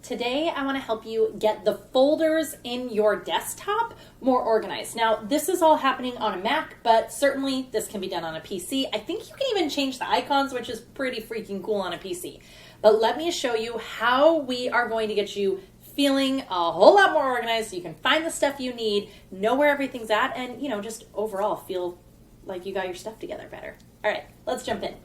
Today, I want to help you get the folders in your desktop more organized. Now, this is all happening on a Mac, but certainly this can be done on a PC. I think you can even change the icons, which is pretty freaking cool on a PC. But let me show you how we are going to get you feeling a whole lot more organized so you can find the stuff you need, know where everything's at, and, just overall feel like you got your stuff together better. All right, let's jump in.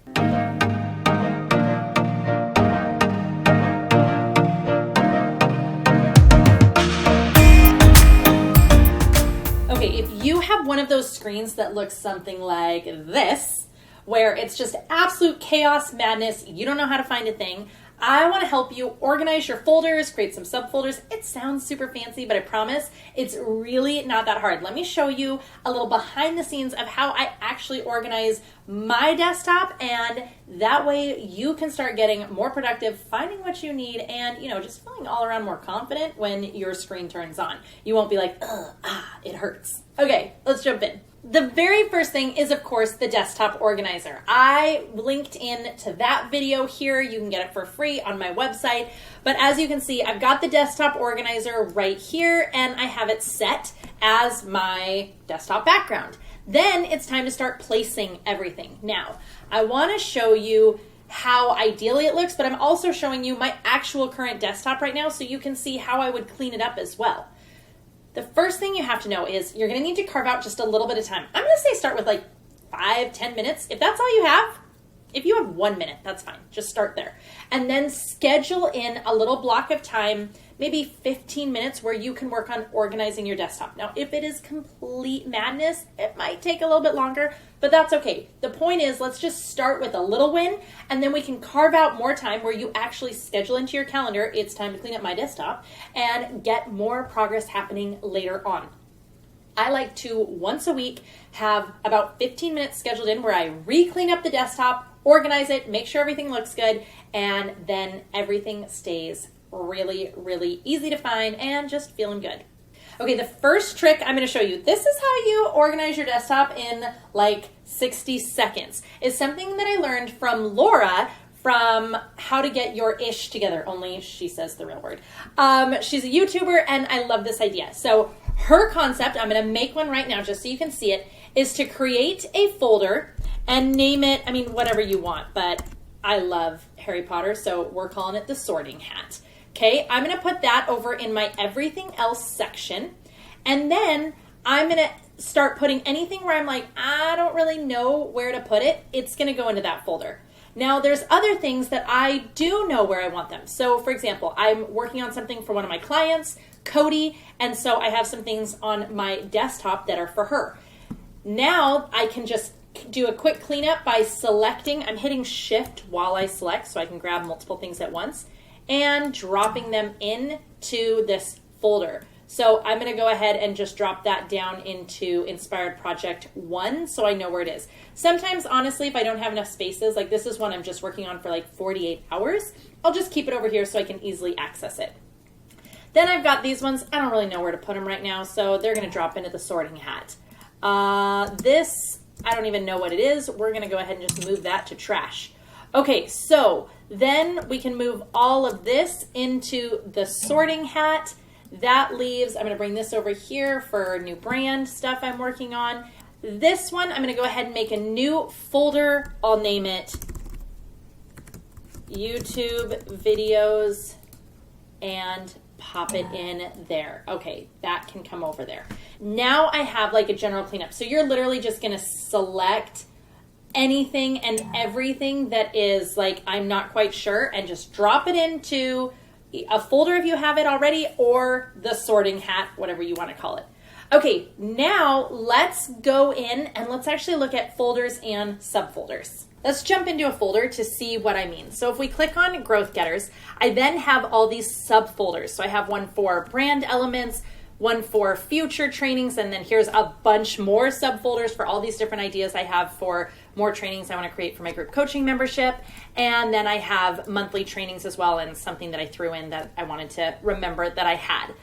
Okay, if you have one of those screens that looks something like this, where it's just absolute chaos, madness, you don't know how to find a thing, I want to help you organize your folders, create some subfolders. It sounds super fancy, but I promise it's really not that hard. Let me show you a little behind the scenes of how I actually organize my desktop, and that way you can start getting more productive, finding what you need, and just feeling all around more confident when your screen turns on. You won't be like, it hurts. Okay, let's jump in. The very first thing is, of course, the desktop organizer. I linked in to that video here. You can get it for free on my website. But as you can see, I've got the desktop organizer right here, and I have it set as my desktop background. Then it's time to start placing everything. Now, I want to show you how ideally it looks, but I'm also showing you my actual current desktop right now so you can see how I would clean it up as well. The first thing you have to know is you're going to need to carve out just a little bit of time. I'm going to say start with like 5-10 minutes. If that's all you have, if you have 1 minute, that's fine. Just start there. And then schedule in a little block of time, maybe 15 minutes, where you can work on organizing your desktop. Now, if it is complete madness, it might take a little bit longer, but that's okay. The point is, let's just start with a little win, and then we can carve out more time where you actually schedule into your calendar, it's time to clean up my desktop, and get more progress happening later on. I like to, once a week, have about 15 minutes scheduled in where I re-clean up the desktop, organize it, make sure everything looks good, and then everything stays really, really easy to find and just feeling good. Okay, the first trick I'm going to show you, this is how you organize your desktop in like 60 seconds. It's something that I learned from Laura from How to Get Your Ish Together, only she says the real word. She's a YouTuber, and I love this idea. So her concept, I'm going to make one right now just so you can see it, is to create a folder and name it, whatever you want, but I love Harry Potter, so we're calling it the Sorting Hat. Okay, I'm going to put that over in my everything else section, and then I'm going to start putting anything where I'm like, I don't really know where to put it. It's going to go into that folder. Now, there's other things that I do know where I want them. So, for example, I'm working on something for one of my clients, Cody, and so I have some things on my desktop that are for her. Now, I can just do a quick cleanup by selecting. I'm hitting Shift while I select so I can grab multiple things at once, and dropping them into this folder. So I'm going to go ahead and just drop that down into Inspired Project 1 so I know where it is. Sometimes, honestly, if I don't have enough spaces, like this is one I'm just working on for like 48 hours, I'll just keep it over here so I can easily access it. Then I've got these ones. I don't really know where to put them right now, so they're going to drop into the Sorting Hat. This, I don't even know what it is. We're going to go ahead and just move that to Trash. Okay, so then we can move all of this into the Sorting Hat. That leaves, I'm going to bring this over here for new brand stuff I'm working on. This one, I'm going to go ahead and make a new folder. I'll name it YouTube Videos and pop it in there. Okay, that can come over there. Now I have like a general cleanup. So you're literally just going to select anything and everything that is like, I'm not quite sure, and just drop it into a folder if you have it already, or the Sorting Hat, whatever you want to call it. Okay, now let's go in and let's actually look at folders and subfolders. Let's jump into a folder to see what I mean. So if we click on Growth Getters, I then have all these subfolders. So I have one for brand elements, one for future trainings, and then here's a bunch more subfolders for all these different ideas I have for more trainings I want to create for my group coaching membership. And then I have monthly trainings as well, and something that I threw in that I wanted to remember that I had.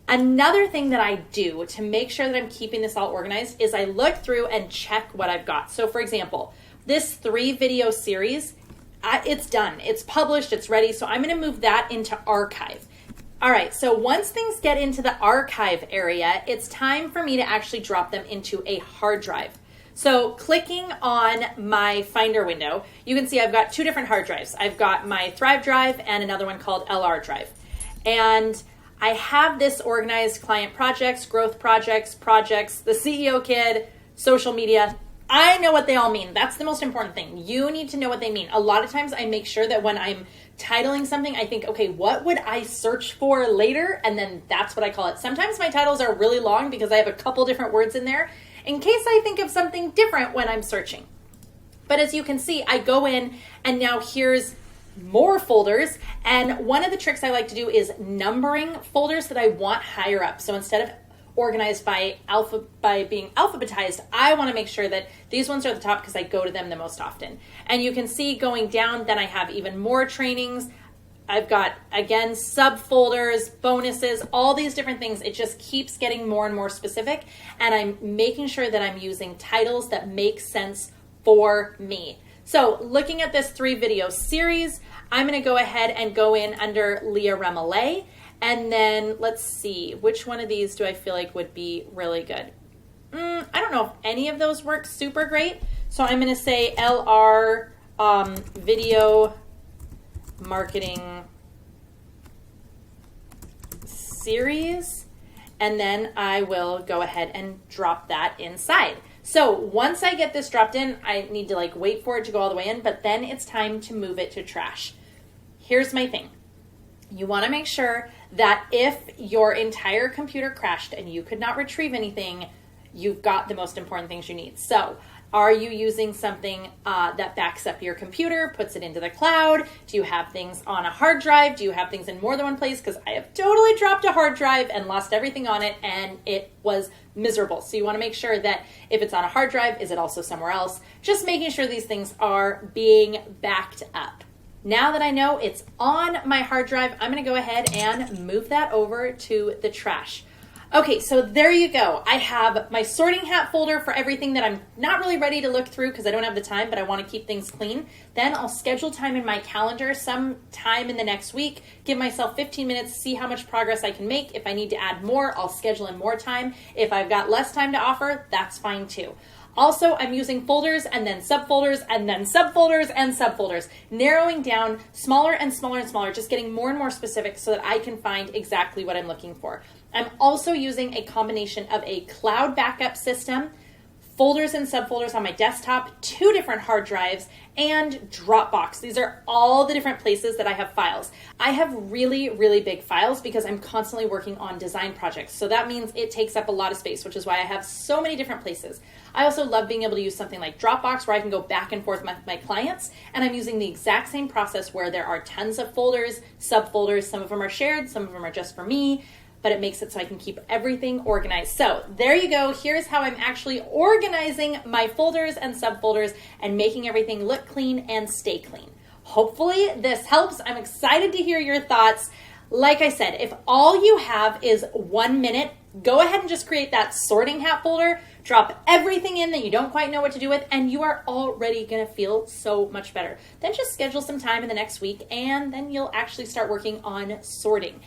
Another thing that I do to make sure that I'm keeping this all organized is I look through and check what I've got. So for example, this 3 video series, it's done. It's published, it's ready. So I'm going to move that into archive. All right, so once things get into the archive area, it's time for me to actually drop them into a hard drive. So clicking on my Finder window, you can see I've got two different hard drives. I've got my Thrive drive and another one called LR drive. And I have this organized: client projects, growth projects, the CEO kid, social media. I know what they all mean. That's the most important thing. You need to know what they mean. A lot of times I make sure that when I'm titling something, I think, okay, what would I search for later? And then that's what I call it. Sometimes my titles are really long because I have a couple different words in there in case I think of something different when I'm searching. But as you can see, I go in and now here's more folders. And one of the tricks I like to do is numbering folders that I want higher up. So instead of organized by being alphabetized, I want to make sure that these ones are at the top because I go to them the most often. And you can see going down, then I have even more trainings. I've got, again, subfolders, bonuses, all these different things. It just keeps getting more and more specific. And I'm making sure that I'm using titles that make sense for me. So looking at this 3-video series, I'm going to go ahead and go in under Leah Remillet. And then let's see, which one of these do I feel like would be really good? I don't know if any of those work super great. So I'm going to say LR video marketing series. And then I will go ahead and drop that inside. So once I get this dropped in, I need to wait for it to go all the way in, but then it's time to move it to trash. Here's my thing. You want to make sure that if your entire computer crashed and you could not retrieve anything, you've got the most important things you need. So are you using something that backs up your computer, puts it into the cloud? Do you have things on a hard drive? Do you have things in more than one place? Because I have totally dropped a hard drive and lost everything on it, and it was miserable. So you want to make sure that if it's on a hard drive, is it also somewhere else? Just making sure these things are being backed up. Now that I know it's on my hard drive, I'm going to go ahead and move that over to the trash. Okay, so there you go. I have my sorting hat folder for everything that I'm not really ready to look through because I don't have the time, but I want to keep things clean. Then I'll schedule time in my calendar sometime in the next week, give myself 15 minutes, see how much progress I can make. If I need to add more, I'll schedule in more time. If I've got less time to offer, that's fine too. Also, I'm using folders and then subfolders and then subfolders and subfolders, narrowing down smaller and smaller and smaller, just getting more and more specific so that I can find exactly what I'm looking for. I'm also using a combination of a cloud backup system, folders and subfolders on my desktop, 2 different hard drives, and Dropbox. These are all the different places that I have files. I have really, really big files because I'm constantly working on design projects. So that means it takes up a lot of space, which is why I have so many different places. I also love being able to use something like Dropbox where I can go back and forth with my clients, and I'm using the exact same process where there are tons of folders, subfolders. Some of them are shared, some of them are just for me, but it makes it so I can keep everything organized. So there you go. Here's how I'm actually organizing my folders and subfolders and making everything look clean and stay clean. Hopefully this helps. I'm excited to hear your thoughts. Like I said, if all you have is 1 minute, go ahead and just create that sorting hat folder, drop everything in that you don't quite know what to do with, and you are already gonna feel so much better. Then just schedule some time in the next week, and then you'll actually start working on sorting.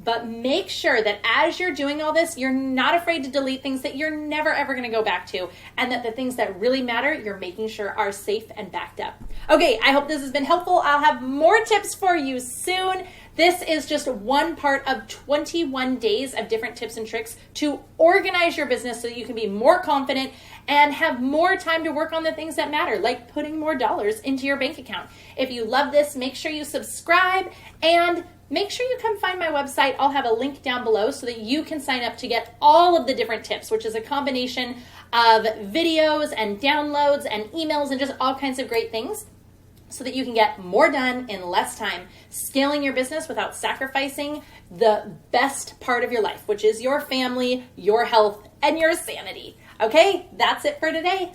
But make sure that as you're doing all this, you're not afraid to delete things that you're never ever going to go back to, and that the things that really matter, you're making sure are safe and backed up. Okay, I hope this has been helpful. I'll have more tips for you soon. This is just one part of 21 days of different tips and tricks to organize your business so that you can be more confident and have more time to work on the things that matter, like putting more dollars into your bank account. If you love this, make sure you subscribe and make sure you come find my website. I'll have a link down below so that you can sign up to get all of the different tips, which is a combination of videos and downloads and emails and just all kinds of great things so that you can get more done in less time, scaling your business without sacrificing the best part of your life, which is your family, your health, and your sanity. Okay, that's it for today.